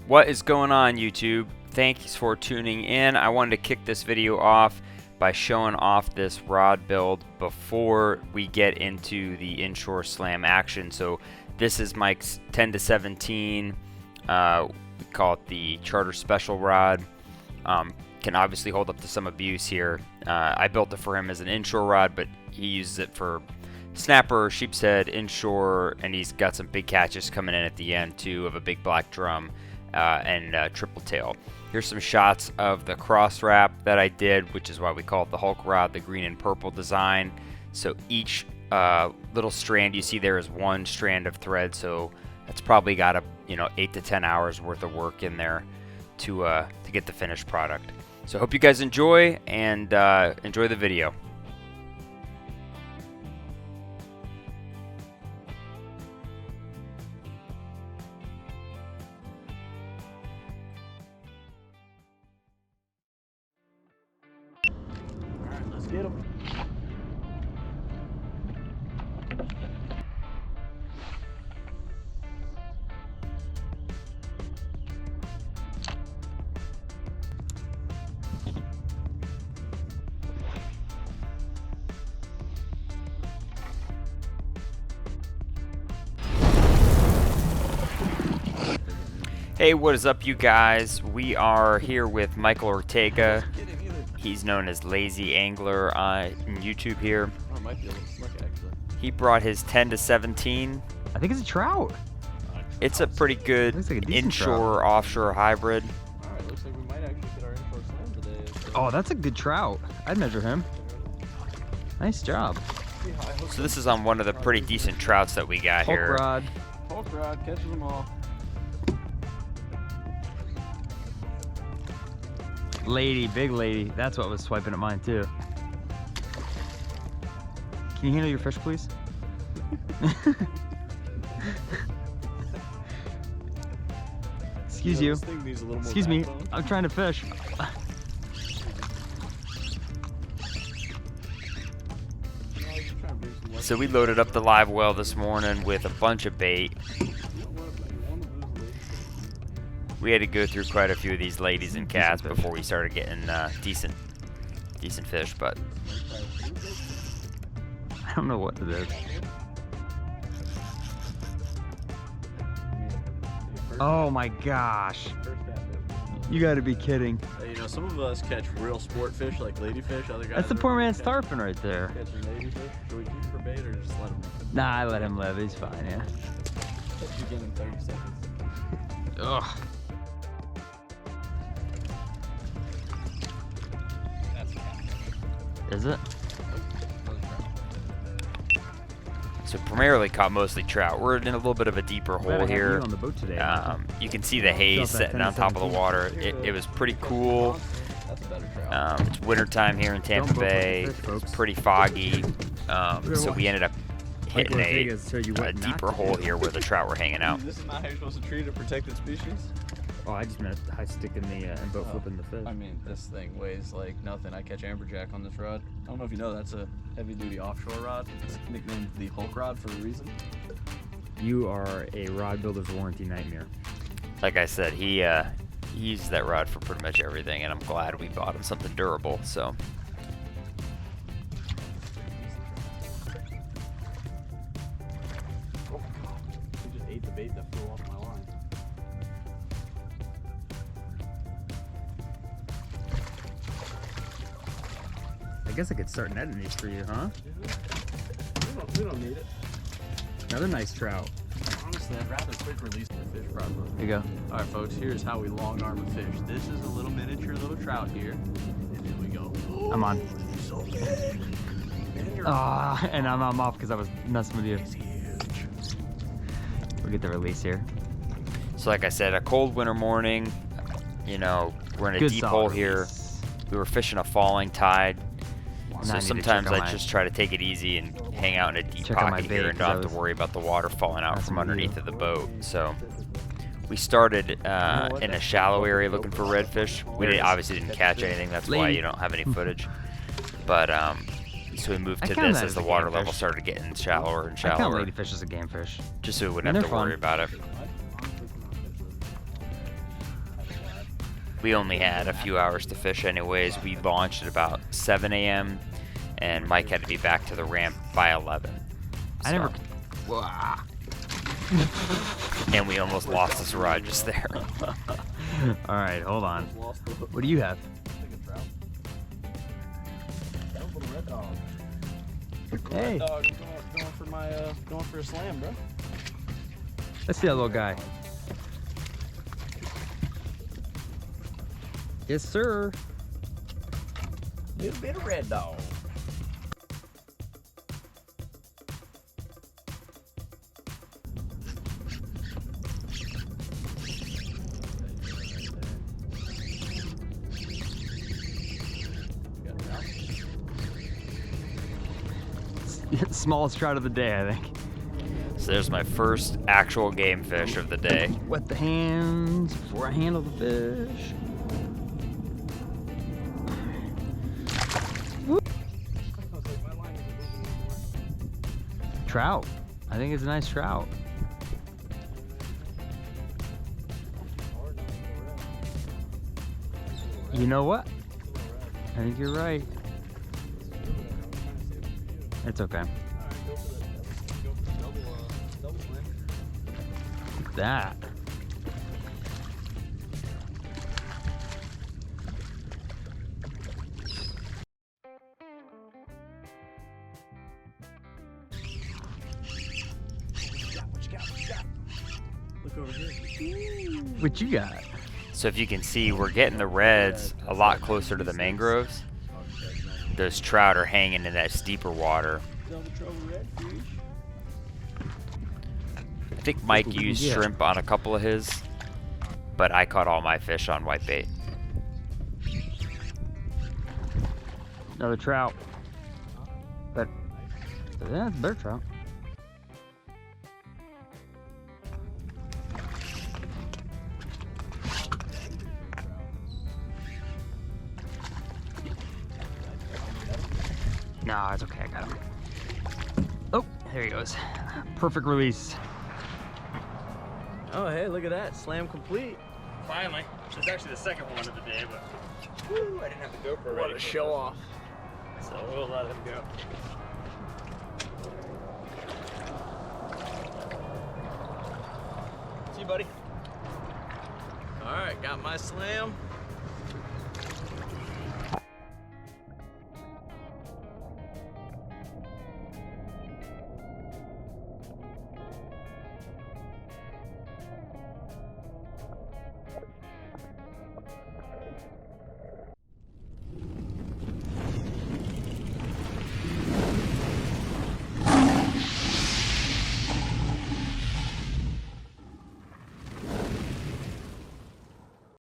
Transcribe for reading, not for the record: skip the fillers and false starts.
What is going on, YouTube? Thanks for tuning in. I wanted to kick this video off by showing off this rod build before we get into the inshore slam action. So this is Mike's 10 to 17. We call it the Charter Special rod. Can obviously hold up to some abuse here. I built it for him as an inshore rod, but he uses it for snapper, sheep's head, inshore, and he's got some big catches coming in at the end too of a big black drum and triple tail. Here's some shots of the cross wrap that I did, which is why we call it the Hulk rod, the green and purple design. So each little strand you see there is one strand of thread, so that's probably got 8 to 10 hours worth of work in there to get the finished product. So I hope you guys enjoy and enjoy the video. Let's get him. Hey, what is up, you guys? We are here with Michael Ortega. He's known as LazyAngler on YouTube here. Oh, it might be a little slick, actually. He brought his 10 to 17. I think it's a trout. It's a pretty good Looks like a decent inshore offshore hybrid. Alright, looks like we might actually get our inshore slam today. So Oh, that's a good trout. I'd measure him. Nice job. So this is on one of the pretty decent trouts that we got Hulk here. rod. Hulk rod catches them all. Lady, big lady. That's what was swiping at mine too. Can you handle your fish, please? Excuse you. This thing needs a little more Excuse me. backbone. I'm trying to fish. So we loaded up the live well this morning with a bunch of bait. We had to go through quite a few of these ladies and cats before we started getting decent fish, but I don't know what it is. Oh my gosh. You gotta be kidding. Some of us catch real sport fish like ladyfish. Other guys That's the are poor man's catching- tarpon right there. Catching ladyfish. Do we keep it for bait or just let him? Nah, I let him live. He's fine, yeah. Catch you again in 30 seconds. Ugh. That's a cat. Is it? so primarily caught mostly trout. We're in a little bit of a deeper hole here. On the boat today. You can see the haze setting on top of the water. It was pretty cool. That's a better trout. It's wintertime here in Tampa Bay. It's pretty foggy. So we ended up hitting a deeper hole here where the trout were hanging out. This is not how you're supposed to treat a protected species. Oh, I just meant high stick in the and boat flipping the fish. I mean, this thing weighs like nothing. I catch amberjack on this rod. I don't know if you know, that's a heavy-duty offshore rod. It's nicknamed the Hulk rod for a reason. You are a rod builder's warranty nightmare. Like I said, he used that rod for pretty much everything, and I'm glad we bought him something durable. So. He just ate the bait that flew off my line. I guess I could start netting these for you, huh? We don't need it. Another nice trout. Honestly, I'd rather quick release the fish rod. Here you go. All right, folks, here's how we long arm a fish. This is a little miniature little trout here. And here we go. I'm on. So big. And you're Ah, and I'm off because I was messing with you. He's huge. We'll get the release here. So like I said, a cold winter morning, we're in a Good deep solid hole here. release. We were fishing a falling tide. Now So I need to sometimes check on I my- just try to take it easy and hang out in a deep Check on my pocket here bait, and don't have 'cause to I worry about the water falling out That's from a underneath view. of the boat. So we started in a shallow area looking for redfish. We obviously didn't catch anything. That's why you don't have any footage. But So we moved I to count this that as as the a water game level fish. started getting shallower and I count shallower, ladyfish as a game fish. just so we wouldn't And have they're to worry fun. about it. we only had a few hours to fish anyways. We launched at about 7 a.m. and Mike had to be back to the ramp by 11. I never. And we almost lost this rod just there. All right, hold on. What do you have? Hey, Dog, going for a slam, bro. let's see that little guy. Yes, sir. Little bit of red dog. Smallest trout of the day, I think. So there's my first actual game fish of the day. Wet the hands before I handle the fish. Trout. I think it's a nice trout. You know what? I think you're right. It's okay. Look at that. Look over here. What you got? So if you can see, we're getting the reds a lot closer to the mangroves. Those trout are hanging in that steeper water. Double trouble redfish. I think Mike used Yeah. shrimp on a couple of his, but I caught all my fish on whitebait. Another trout. But yeah, it's a better trout. No, it's okay. I got him. Oh, there he goes. Perfect release. Oh, hey, look at that. Slam complete. Finally. It's actually the second one of the day, but woo, I didn't have the GoPro ready. What a show off. So we'll let him go. See you, buddy. All right, got my slam.